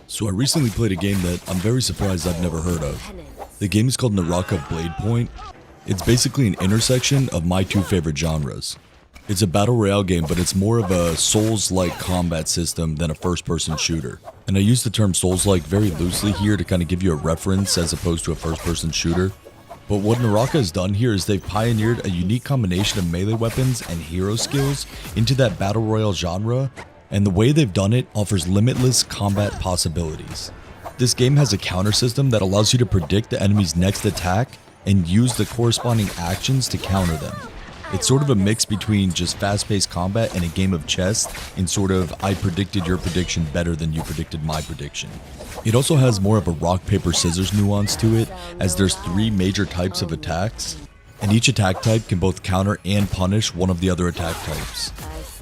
So I recently played a game that I'm very surprised I've never heard of. The game is called Naraka Bladepoint. It's basically an intersection of my two favorite genres. It's a battle royale game, but it's more of a Souls-like combat system than a first-person shooter. And I use the term Souls-like very loosely here to kind of give you a reference as opposed to a first-person shooter. But what Naraka has done here is they've pioneered a unique combination of melee weapons and hero skills into that battle royale genre, and the way they've done it offers limitless combat possibilities. This game has a counter system that allows you to predict the enemy's next attack and use the corresponding actions to counter them. It's sort of a mix between just fast-paced combat and a game of chess in sort of I predicted your prediction better than you predicted my prediction. It also has more of a rock, paper, scissors nuance to it, as there's 3 major types of attacks, and each attack type can both counter and punish one of the other attack types.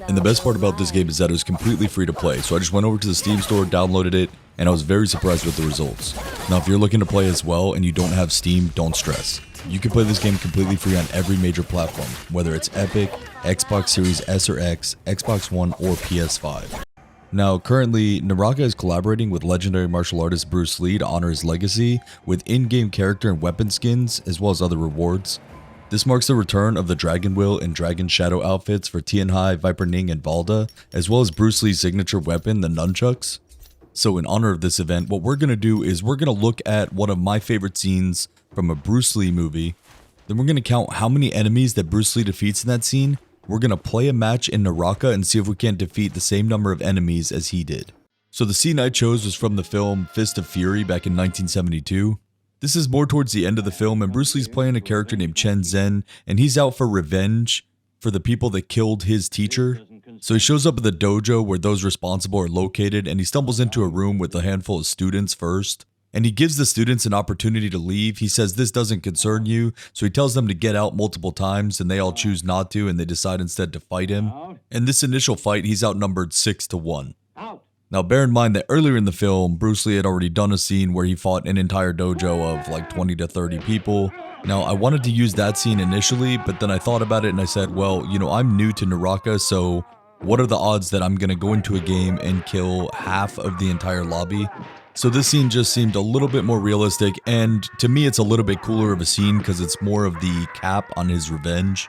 And the best part about this game is that it was completely free to play, so I just went over to the Steam store, downloaded it, and I was very surprised with the results. Now if you're looking to play as well and you don't have Steam, don't stress. You can play this game completely free on every major platform, whether it's Epic, Xbox Series S or X, Xbox One, or PS5. Now currently, Naraka is collaborating with legendary martial artist Bruce Lee to honor his legacy with in-game character and weapon skins, as well as other rewards. This marks the return of the Dragon Will and Dragon Shadow outfits for Tianhai, Viper Ning, and Valda, as well as Bruce Lee's signature weapon, the nunchucks. So in honor of this event, what we're going to do is we're going to look at one of my favorite scenes from a Bruce Lee movie. Then we're going to count how many enemies that Bruce Lee defeats in that scene. We're going to play a match in Naraka and see if we can't defeat the same number of enemies as he did. So the scene I chose was from the film Fist of Fury back in 1972. This is more towards the end of the film, and Bruce Lee's playing a character named Chen Zhen, and he's out for revenge for the people that killed his teacher. So he shows up at the dojo where those responsible are located, and he stumbles into a room with a handful of students first. And he gives the students an opportunity to leave. He says this doesn't concern you, so he tells them to get out multiple times, and they all choose not to, and they decide instead to fight him. In this initial fight, he's outnumbered 6-1. Now bear in mind that earlier in the film, Bruce Lee had already done a scene where he fought an entire dojo of like 20 to 30 people. Now I wanted to use that scene initially, but then I thought about it and I said, well, you know, I'm new to Naraka, so what are the odds that I'm gonna go into a game and kill half of the entire lobby? So this scene just seemed a little bit more realistic, and to me it's a little bit cooler of a scene because it's more of the cap on his revenge.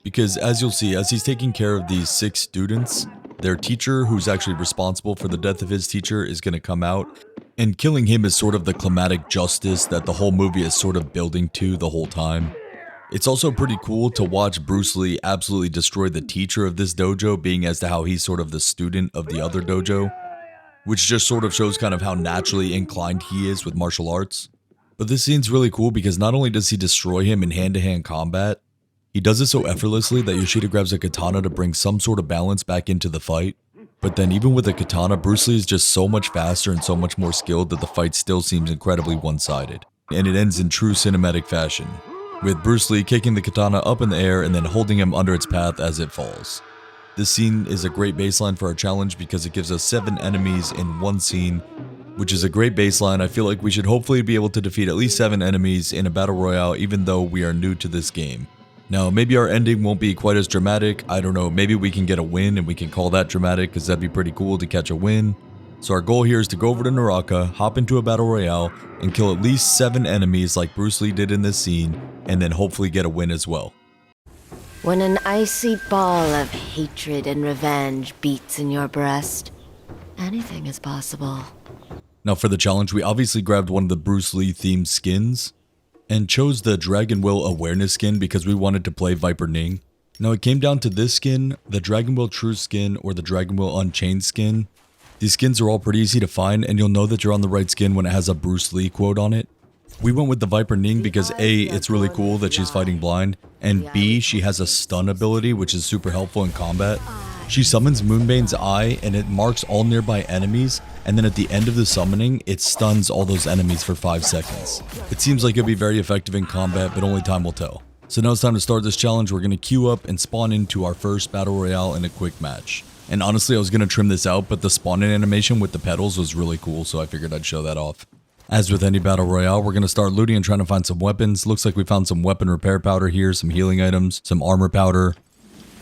Because as you'll see, as he's taking care of these 6 students, their teacher, who's actually responsible for the death of his teacher, is going to come out, and killing him is sort of the climatic justice that the whole movie is sort of building to the whole time. It's also pretty cool to watch Bruce Lee absolutely destroy the teacher of this dojo, being as to how he's sort of the student of the other dojo, which just sort of shows kind of how naturally inclined he is with martial arts. But this scene's really cool because not only does he destroy him in hand-to-hand combat, he does it so effortlessly that Yoshida grabs a katana to bring some sort of balance back into the fight. But then even with a katana, Bruce Lee is just so much faster and so much more skilled that the fight still seems incredibly one-sided. And it ends in true cinematic fashion, with Bruce Lee kicking the katana up in the air and then holding him under its path as it falls. This scene is a great baseline for our challenge because it gives us 7 enemies in one scene, which is a great baseline. I feel like we should hopefully be able to defeat at least 7 enemies in a battle royale even though we are new to this game. Now, maybe our ending won't be quite as dramatic. I don't know, maybe we can get a win and we can call that dramatic because that'd be pretty cool to catch a win. So our goal here is to go over to Naraka, hop into a battle royale, and kill at least 7 enemies like Bruce Lee did in this scene, and then hopefully get a win as well. When an icy ball of hatred and revenge beats in your breast, anything is possible. Now for the challenge, we obviously grabbed one of the Bruce Lee themed skins, and chose the Dragon Will Awareness skin because we wanted to play Viper Ning. Now it came down to this skin, the Dragon Will True skin, or the Dragon Will Unchained skin. These skins are all pretty easy to find, and you'll know that you're on the right skin when it has a Bruce Lee quote on it. We went with the Viper Ning because A, it's really cool that she's fighting blind, and B, she has a stun ability which is super helpful in combat. She summons Moonbane's Eye and it marks all nearby enemies, and then at the end of the summoning, it stuns all those enemies for 5 seconds. It seems like it'd be very effective in combat, but only time will tell. So now it's time to start this challenge. We're going to queue up and spawn into our first battle royale in a quick match. And honestly, I was going to trim this out, but the spawn-in animation with the petals was really cool, so I figured I'd show that off. As with any battle royale, we're going to start looting and trying to find some weapons. Looks like we found some weapon repair powder here, some healing items, some armor powder.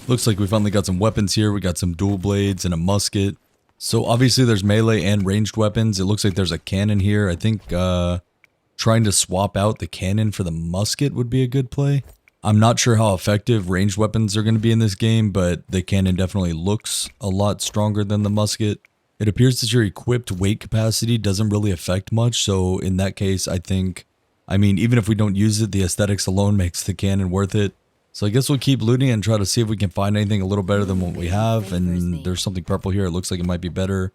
Looks like we finally got some weapons here. We got some dual blades and a musket. So obviously there's melee and ranged weapons. It looks like there's a cannon here. I think trying to swap out the cannon for the musket would be a good play. I'm not sure how effective ranged weapons are going to be in this game, but the cannon definitely looks a lot stronger than the musket. It appears that your equipped weight capacity doesn't really affect much, so in that case, I mean, even if we don't use it, the aesthetics alone makes the cannon worth it. So I guess we'll keep looting and try to see if we can find anything a little better than what we have, and there's something purple here. It looks like it might be better.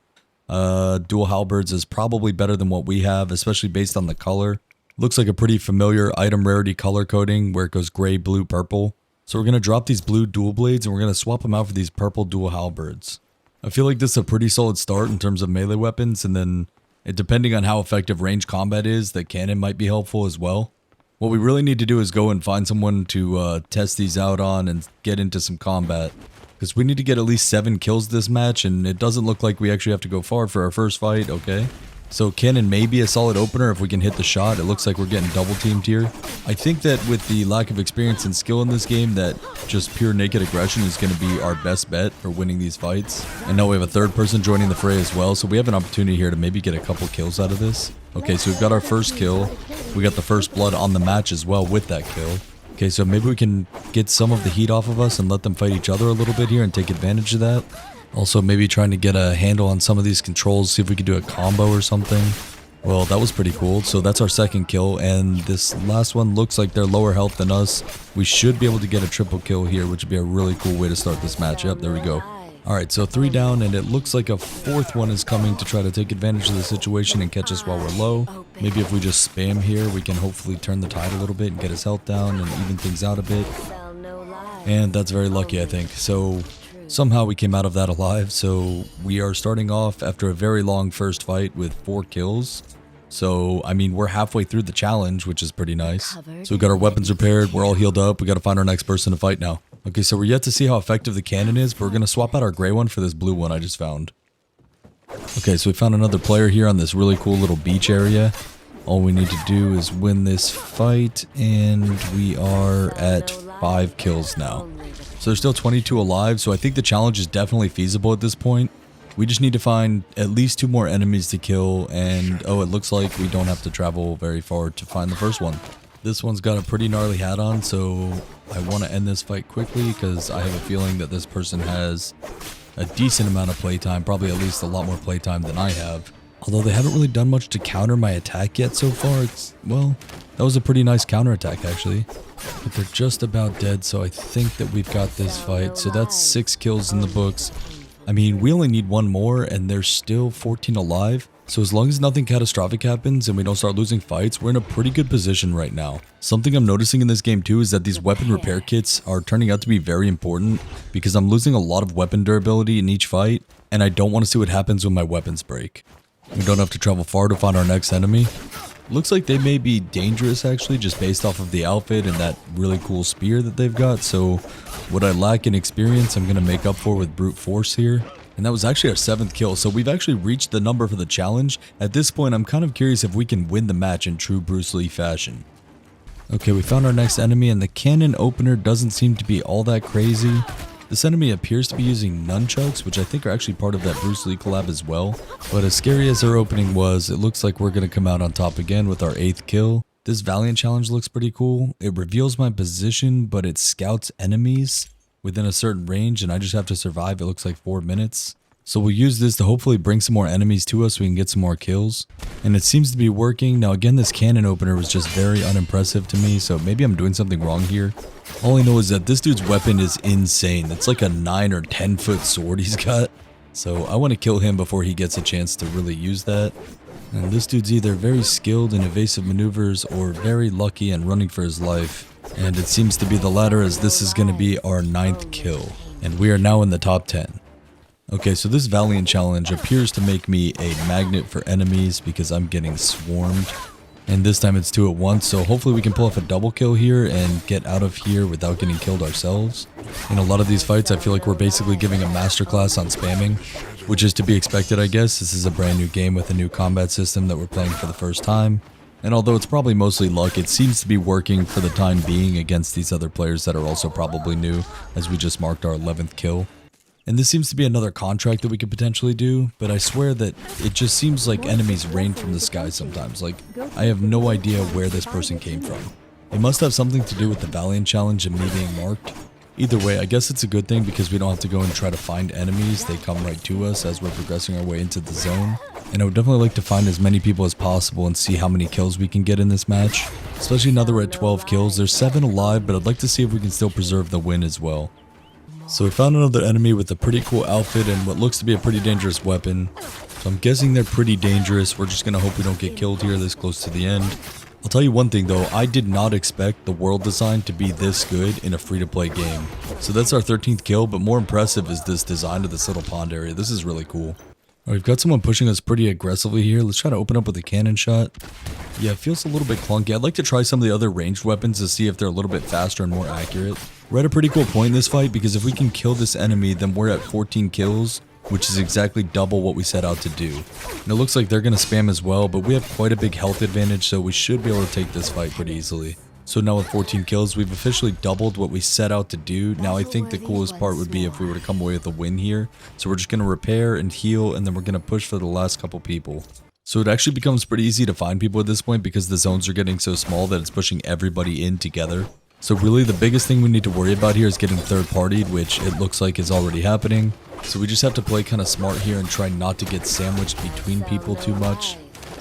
Dual halberds is probably better than what we have, especially based on the color. Looks like a pretty familiar item rarity color coding where it goes gray, blue, purple. So we're going to drop these blue dual blades and we're going to swap them out for these purple dual halberds. I feel like this is a pretty solid start in terms of melee weapons, and then depending on how effective range combat is, the cannon might be helpful as well. What we really need to do is go and find someone to test these out on and get into some combat. Because we need to get at least 7 kills this match, and it doesn't look like we actually have to go far for our first fight, okay? So cannon may be a solid opener if we can hit the shot. It looks like we're getting double teamed here. I think that with the lack of experience and skill in this game, that just pure naked aggression is going to be our best bet for winning these fights. And now we have a third person joining the fray as well, so we have an opportunity here to maybe get a couple kills out of this. Okay, so we've got our first kill. We got the first blood on the match as well with that kill. Okay, so maybe we can get some of the heat off of us and let them fight each other a little bit here and take advantage of that. Also, maybe trying to get a handle on some of these controls, see if we could do a combo or something. Well, that was pretty cool. So that's our second kill, and this last one looks like they're lower health than us. We should be able to get a triple kill here, which would be a really cool way to start this match. Yep, there we go. Alright, so 3 down, and it looks like a 4th one is coming to try to take advantage of the situation and catch us while we're low. Maybe if we just spam here, we can hopefully turn the tide a little bit and get his health down and even things out a bit. And that's very lucky, I think. So somehow we came out of that alive, so we are starting off after a very long first fight with 4 kills. So, I mean, we're halfway through the challenge, which is pretty nice. So we got our weapons repaired, we're all healed up, we gotta find our next person to fight now. Okay, so we're yet to see how effective the cannon is, but we're gonna swap out our gray one for this blue one I just found. Okay, so we found another player here on this really cool little beach area. All we need to do is win this fight, and we are at 5 kills now. So there's still 22 alive, so I think the challenge is definitely feasible at this point. We just need to find at least 2 more enemies to kill, and oh, it looks like we don't have to travel very far to find the first one. This one's got a pretty gnarly hat on, so I want to end this fight quickly because I have a feeling that this person has a decent amount of playtime, probably at least a lot more playtime than I have. Although they haven't really done much to counter my attack yet so far. Well, that was a pretty nice counter attack actually. But they're just about dead, so I think that we've got this fight. So that's 6 kills in the books. I mean, we only need 1 more and there's still 14 alive. So as long as nothing catastrophic happens and we don't start losing fights, we're in a pretty good position right now. Something I'm noticing in this game too is that these weapon repair kits are turning out to be very important because I'm losing a lot of weapon durability in each fight, and I don't want to see what happens when my weapons break. We don't have to travel far to find our next enemy. Looks like they may be dangerous actually, just based off of the outfit and that really cool spear that they've got. So what I lack in experience, I'm going to make up for with brute force here. And that was actually our 7th kill, so we've actually reached the number for the challenge. At this point, I'm kind of curious if we can win the match in true Bruce Lee fashion. Okay, we found our next enemy, and the cannon opener doesn't seem to be all that crazy. This enemy appears to be using nunchucks, which I think are actually part of that Bruce Lee collab as well. But as scary as our opening was, it looks like we're going to come out on top again with our 8th kill. This Valiant challenge looks pretty cool. It reveals my position, but it scouts enemies within a certain range, and I just have to survive, it looks like 4 minutes. So we'll use this to hopefully bring some more enemies to us so we can get some more kills. And it seems to be working. Now again, this cannon opener was just very unimpressive to me, so maybe I'm doing something wrong here. All I know is that this dude's weapon is insane. It's like a 9 or 10 foot sword he's got. So I want to kill him before he gets a chance to really use that. And this dude's either very skilled in evasive maneuvers or very lucky and running for his life. And it seems to be the latter, as this is going to be our 9th kill. And we are now in the top 10. Okay, so this Valiant challenge appears to make me a magnet for enemies because I'm getting swarmed. And this time it's 2 at once, so hopefully we can pull off a double kill here and get out of here without getting killed ourselves. In a lot of these fights, I feel like we're basically giving a masterclass on spamming, which is to be expected, I guess. This is a brand new game with a new combat system that we're playing for the first time. And although it's probably mostly luck, it seems to be working for the time being against these other players that are also probably new, as we just marked our 11th kill. And this seems to be another contract that we could potentially do, but I swear that it just seems like enemies rain from the sky sometimes. Like, I have no idea where this person came from. It must have something to do with the Valiant challenge and me being marked. Either way, I guess it's a good thing because we don't have to go and try to find enemies. They come right to us as we're progressing our way into the zone. And I would definitely like to find as many people as possible and see how many kills we can get in this match. Especially now that we're at 12 kills. There's 7 alive, but I'd like to see if we can still preserve the win as well. So we found another enemy with a pretty cool outfit and what looks to be a pretty dangerous weapon. So I'm guessing they're pretty dangerous. We're just going to hope we don't get killed here this close to the end. I'll tell you one thing though, I did not expect the world design to be this good in a free-to-play game. So that's our 13th kill, but more impressive is this design of this little pond area. This is really cool. Alright, we've got someone pushing us pretty aggressively here. Let's try to open up with a cannon shot. Yeah, it feels a little bit clunky. I'd like to try some of the other ranged weapons to see if they're a little bit faster and more accurate. We're at a pretty cool point in this fight because if we can kill this enemy, then we're at 14 kills, which is exactly double what we set out to do. And it looks like they're going to spam as well, but we have quite a big health advantage, so we should be able to take this fight pretty easily. So now with 14 kills, we've officially doubled what we set out to do. Now I think the coolest part would be if we were to come away with a win here. So we're just going to repair and heal, and then we're going to push for the last couple people. So it actually becomes pretty easy to find people at this point because the zones are getting so small that it's pushing everybody in together. So really the biggest thing we need to worry about here is getting third partied, which it looks like is already happening. So we just have to play kind of smart here and try not to get sandwiched between people too much.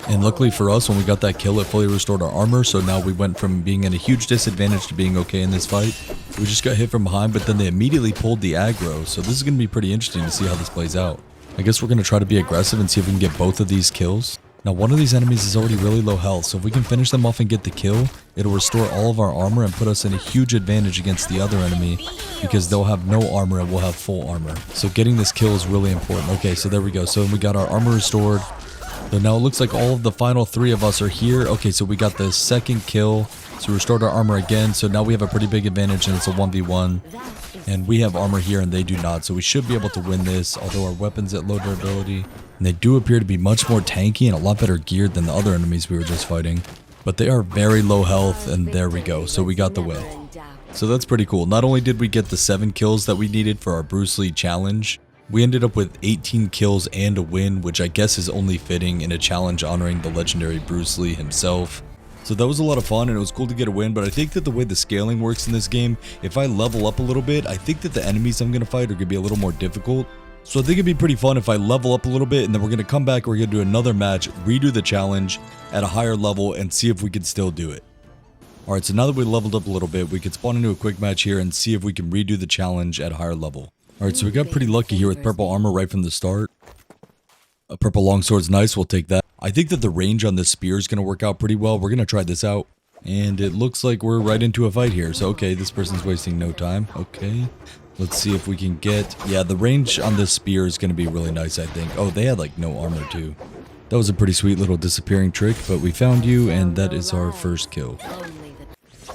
And luckily for us, when we got that kill, it fully restored our armor, so now we went from being at a huge disadvantage to being okay in this fight. We just got hit from behind, but then they immediately pulled the aggro, so this is going to be pretty interesting to see how this plays out. I guess we're going to try to be aggressive and see if we can get both of these kills. Now one of these enemies is already really low health, so if we can finish them off and get the kill, it'll restore all of our armor and put us in a huge advantage against the other enemy because they'll have no armor and we'll have full armor. So getting this kill is really important. Okay, so there we go. So we got our armor restored. So now it looks like all of the final 3 of us are here. Okay, so we got the second kill. So we restored our armor again. So now we have a pretty big advantage and it's a 1v1. And we have armor here and they do not. So we should be able to win this, although our weapons at low durability. And they do appear to be much more tanky and a lot better geared than the other enemies we were just fighting. But they are very low health and there we go. So we got the win. So that's pretty cool. Not only did we get the 7 kills that we needed for our Bruce Lee challenge, we ended up with 18 kills and a win, which I guess is only fitting in a challenge honoring the legendary Bruce Lee himself. So that was a lot of fun and it was cool to get a win, but I think that the way the scaling works in this game, if I level up a little bit, I think that the enemies I'm going to fight are going to be a little more difficult. So I think it'd be pretty fun if I level up a little bit and then we're going to come back, we're going to do another match, redo the challenge at a higher level and see if we can still do it. Alright, so now that we leveled up a little bit, we could spawn into a quick match here and see if we can redo the challenge at a higher level. Alright, so we got pretty lucky here with purple armor right from the start. A purple longsword's nice, we'll take that. I think that the range on this spear is going to work out pretty well. We're going to try this out. And it looks like we're right into a fight here. So, okay, this person's wasting no time. Okay, let's see if we can get... Yeah, the range on this spear is going to be really nice, I think. Oh, they had, like, no armor, too. That was a pretty sweet little disappearing trick, but we found you, and that is our first kill.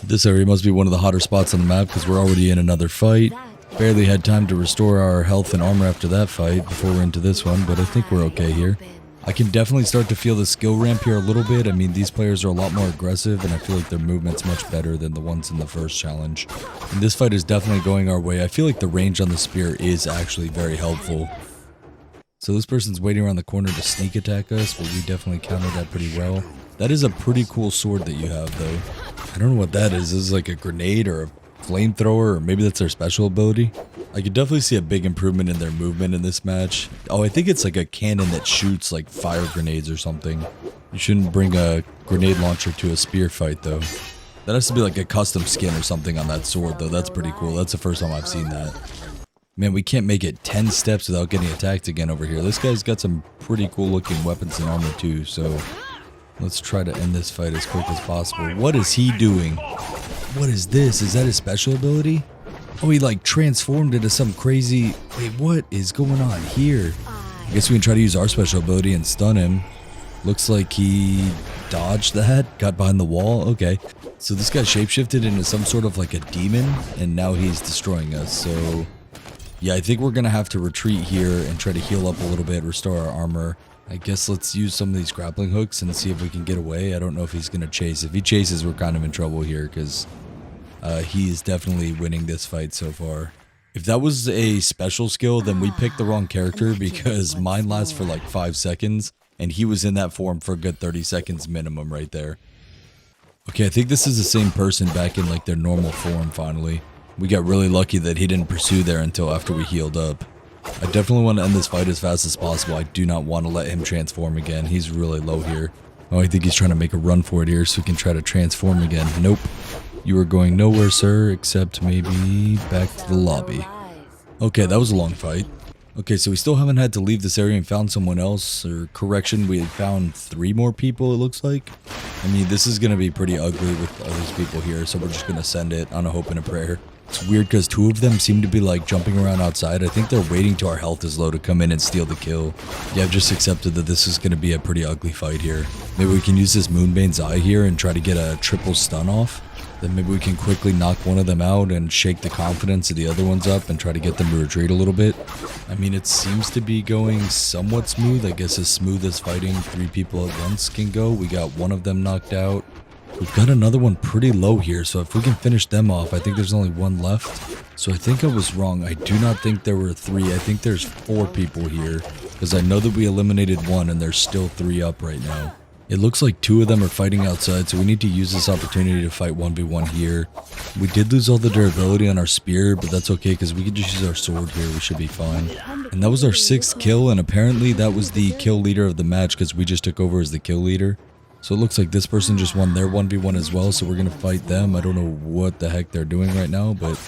This area must be one of the hotter spots on the map, because we're already in another fight. Barely had time to restore our health and armor after that fight before we're into this one, but I think we're okay here. I can definitely start to feel the skill ramp here a little bit. I mean, these players are a lot more aggressive, and I feel like their movement's much better than the ones in the first challenge. And this fight is definitely going our way. I feel like the range on the spear is actually very helpful. So this person's waiting around the corner to sneak attack us, but we definitely countered that pretty well. That is a pretty cool sword that you have, though. I don't know what that is. This is like a grenade or a flamethrower, or maybe that's their special ability. I could definitely see a big improvement in their movement in this match. Oh, I think it's like a cannon that shoots like fire grenades or something. You shouldn't bring a grenade launcher to a spear fight, though. That has to be like a custom skin or something on that sword, though. That's pretty cool. That's the first time I've seen that. Man, we can't make it 10 steps without getting attacked again over here. This guy's got some pretty cool looking weapons and armor too, so let's try to end this fight as quick as possible. What is he doing? What is this? Is that his special ability? Oh, he like transformed into some crazy... Wait, what is going on here? I guess we can try to use our special ability and stun him. Looks like he dodged that, got behind the wall. Okay, so this guy shapeshifted into some sort of like a demon, and now he's destroying us. So yeah, I think we're gonna have to retreat here and try to heal up a little bit, restore our armor. I guess let's use some of these grappling hooks and see if we can get away. I don't know if he's gonna chase. If he chases, we're kind of in trouble here because he is definitely winning this fight so far. If that was a special skill, then we picked the wrong character because mine lasts for like 5 seconds, and he was in that form for a good 30 seconds minimum right there. Okay, I think this is the same person back in like their normal form finally. We got really lucky that he didn't pursue there until after we healed up. I definitely want to end this fight as fast as possible. I do not want to let him transform again. He's really low here. Oh, I think he's trying to make a run for it here so he can try to transform again. Nope. You are going nowhere, sir, except maybe back to the lobby. Okay, that was a long fight. Okay, so we still haven't had to leave this area and found someone else, or correction, we had found 3 more people, it looks like. I mean, this is going to be pretty ugly with all these people here, so we're just going to send it on a hope and a prayer. It's weird because 2 of them seem to be like jumping around outside. I think they're waiting till our health is low to come in and steal the kill. Yeah, I've just accepted that this is going to be a pretty ugly fight here. Maybe we can use this Moonbane's Eye here and try to get a triple stun off. Then maybe we can quickly knock one of them out and shake the confidence of the other ones up and try to get them to retreat a little bit. I mean, it seems to be going somewhat smooth. I guess as smooth as fighting 3 people at once can go. We got one of them knocked out. We've got another one pretty low here, so if we can finish them off, I think there's only 1 left. So I think I was wrong. I do not think there were 3. I think there's 4 people here, because I know that we eliminated 1 and there's still 3 up right now. It looks like 2 of them are fighting outside, so we need to use this opportunity to fight 1v1 here. We did lose all the durability on our spear, but that's okay because we can just use our sword here. We should be fine. And that was our 6th kill, and apparently that was the kill leader of the match because we just took over as the kill leader. So it looks like this person just won their 1v1 as well, so we're going to fight them. I don't know what the heck they're doing right now, but...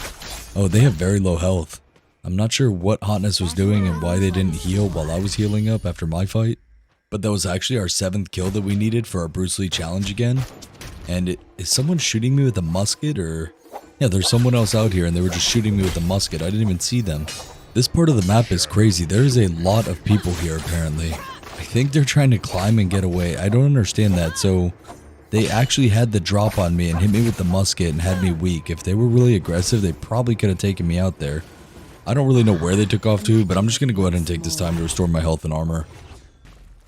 Oh, they have very low health. I'm not sure what Hotness was doing and why they didn't heal while I was healing up after my fight. But that was actually our 7th kill that we needed for our Bruce Lee challenge again. And is someone shooting me with a musket or... Yeah, there's someone else out here and they were just shooting me with a musket. I didn't even see them. This part of the map is crazy. There is a lot of people here apparently. I think they're trying to climb and get away. I don't understand that. So they actually had the drop on me and hit me with the musket and had me weak. If they were really aggressive, they probably could have taken me out there. I don't really know where they took off to, but I'm just going to go ahead and take this time to restore my health and armor.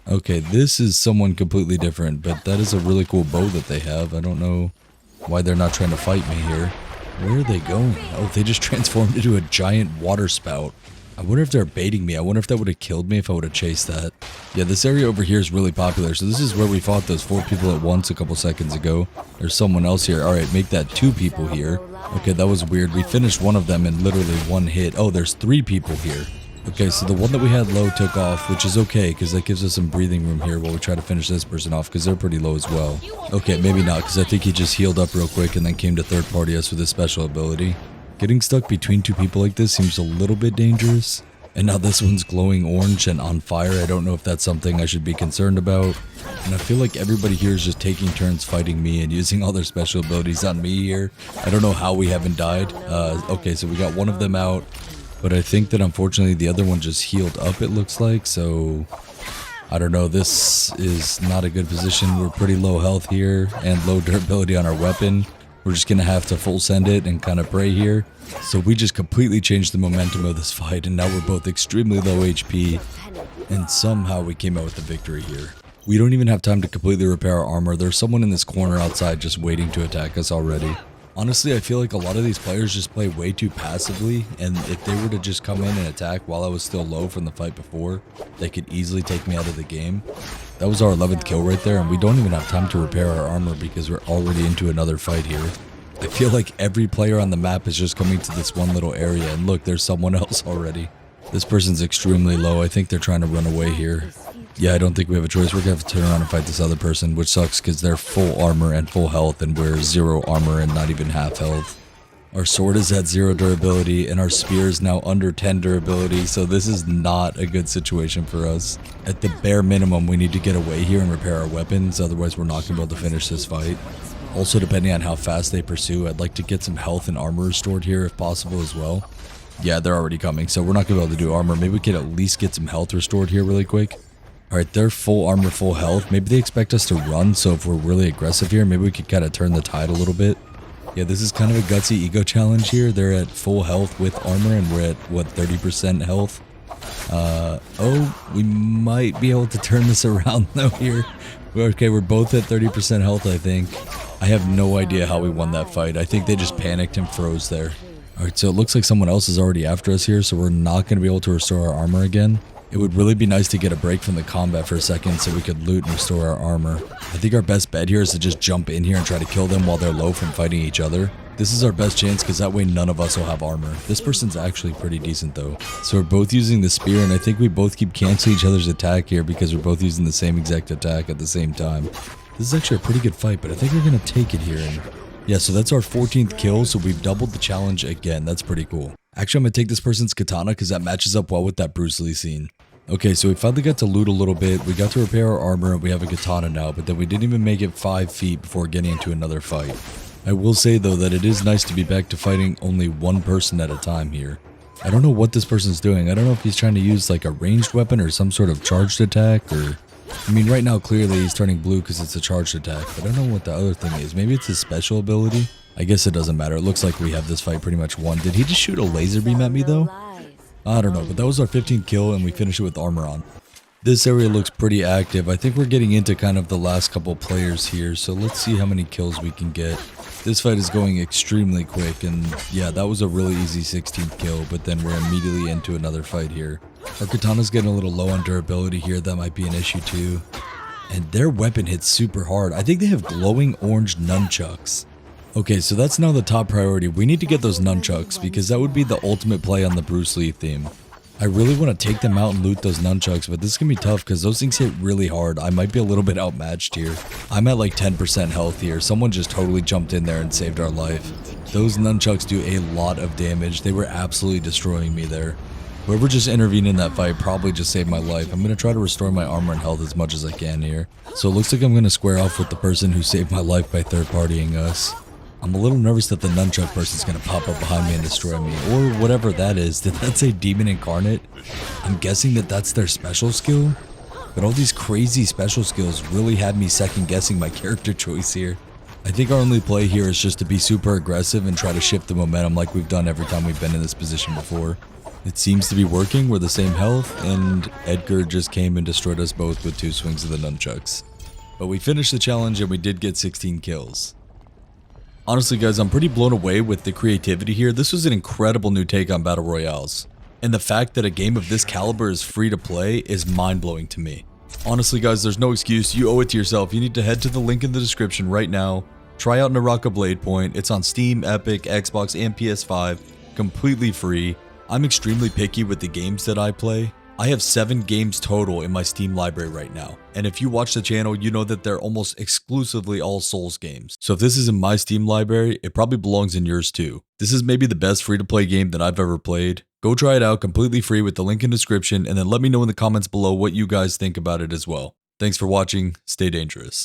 Okay, this is someone completely different, but that is a really cool bow that they have. I don't know why they're not trying to fight me here. Where are they going? Oh, they just transformed into a giant water spout. I wonder if they're baiting me. I wonder if that would have killed me if I would have chased that. Yeah, this area over here is really popular. So this is where we fought those 4 people at once a couple seconds ago. There's someone else here. All right, make that 2 people here. Okay, that was weird. We finished one of them in literally 1 hit. Oh, there's 3 people here. Okay, so the one that we had low took off, which is okay, because that gives us some breathing room here while we try to finish this person off, because they're pretty low as well. Okay, maybe not, because I think he just healed up real quick and then came to third party us with his special ability. Getting stuck between 2 people like this seems a little bit dangerous. And now this one's glowing orange and on fire. I don't know if that's something I should be concerned about. And I feel like everybody here is just taking turns fighting me and using all their special abilities on me here. I don't know how we haven't died. Okay, so we got one of them out. But I think that unfortunately the other one just healed up, it looks like. So, I don't know. This is not a good position. We're pretty low health here and low durability on our weapon. We're just going to have to full send it and kind of pray here. So we just completely changed the momentum of this fight. And now we're both extremely low HP. And somehow we came out with the victory here. We don't even have time to completely repair our armor. There's someone in this corner outside just waiting to attack us already. Honestly, I feel like a lot of these players just play way too passively, and if they were to just come in and attack while I was still low from the fight before, they could easily take me out of the game. That was our 11th kill right there, and we don't even have time to repair our armor because we're already into another fight here. I feel like every player on the map is just coming to this one little area, and look, there's someone else already. This person's extremely low. I think they're trying to run away here. Yeah, I don't think we have a choice. We're going to have to turn around and fight this other person, which sucks because they're full armor and full health, and we're 0 armor and not even half health. Our sword is at 0 durability, and our spear is now under 10 durability, so this is not a good situation for us. At the bare minimum, we need to get away here and repair our weapons, otherwise we're not going to be able to finish this fight. Also, depending on how fast they pursue, I'd like to get some health and armor restored here if possible as well. Yeah, they're already coming, so we're not going to be able to do armor. Maybe we could at least get some health restored here really quick. Alright, they're full armor, full health. Maybe they expect us to run, so if we're really aggressive here, maybe we could kind of turn the tide a little bit. Yeah, this is kind of a gutsy ego challenge here. They're at full health with armor, and we're at, what, 30% health? Oh, we might be able to turn this around, though, here. Okay, we're both at 30% health, I think. I have no idea how we won that fight. I think they just panicked and froze there. Alright, so it looks like someone else is already after us here, so we're not going to be able to restore our armor again. It would really be nice to get a break from the combat for a second so we could loot and restore our armor. I think our best bet here is to just jump in here and try to kill them while they're low from fighting each other. This is our best chance because that way none of us will have armor. This person's actually pretty decent though. So we're both using the spear, and I think we both keep canceling each other's attack here because we're both using the same exact attack at the same time. This is actually a pretty good fight, but I think we're going to take it here. And yeah, so that's our 14th kill, so we've doubled the challenge again. That's pretty cool. Actually, I'm going to take this person's katana because that matches up well with that Bruce Lee scene. Okay, so we finally got to loot a little bit. We got to repair our armor, and we have a katana now, but then we didn't even make it 5 feet before getting into another fight. I will say though that it is nice to be back to fighting only one person at a time here. I don't know what this person's doing. I don't know if he's trying to use like a ranged weapon or some sort of charged attack, or... I mean, right now, clearly he's turning blue because it's a charged attack, but I don't know what the other thing is. Maybe it's his special ability? I guess it doesn't matter. It looks like we have this fight pretty much won. Did he just shoot a laser beam at me, though? I don't know, but that was our 15th kill, and we finished it with armor on. This area looks pretty active. I think we're getting into kind of the last couple players here, so let's see how many kills we can get. This fight is going extremely quick, and yeah, that was a really easy 16th kill, but then we're immediately into another fight here. Our katana's getting a little low on durability here. That might be an issue too. And their weapon hits super hard. I think they have glowing orange nunchucks. Okay, so that's now the top priority. We need to get those nunchucks because that would be the ultimate play on the Bruce Lee theme. I really want to take them out and loot those nunchucks, but this can be tough because those things hit really hard. I might be a little bit outmatched here. I'm at like 10% health here. Someone just totally jumped in there and saved our life. Those nunchucks do a lot of damage. They were absolutely destroying me there. Whoever just intervened in that fight probably just saved my life. I'm going to try to restore my armor and health as much as I can here. So it looks like I'm going to square off with the person who saved my life by third-partying us. I'm a little nervous that the nunchuck person's going to pop up behind me and destroy me, or whatever that is. Did that say Demon Incarnate? I'm guessing that that's their special skill, but all these crazy special skills really had me second-guessing my character choice here. I think our only play here is just to be super aggressive and try to shift the momentum like we've done every time we've been in this position before. It seems to be working. We're the same health, and Edgar just came and destroyed us both with 2 swings of the nunchucks. But we finished the challenge and we did get 16 kills. Honestly guys, I'm pretty blown away with the creativity here. This was an incredible new take on Battle Royales. And the fact that a game of this caliber is free to play is mind-blowing to me. Honestly guys, there's no excuse. You owe it to yourself. You need to head to the link in the description right now. Try out Naraka Bladepoint. It's on Steam, Epic, Xbox, and PS5. Completely free. I'm extremely picky with the games that I play. I have 7 games total in my Steam library right now, and if you watch the channel, you know that they're almost exclusively all Souls games. So if this is in my Steam library, it probably belongs in yours too. This is maybe the best free-to-play game that I've ever played. Go try it out completely free with the link in the description, and then let me know in the comments below what you guys think about it as well. Thanks for watching, stay dangerous.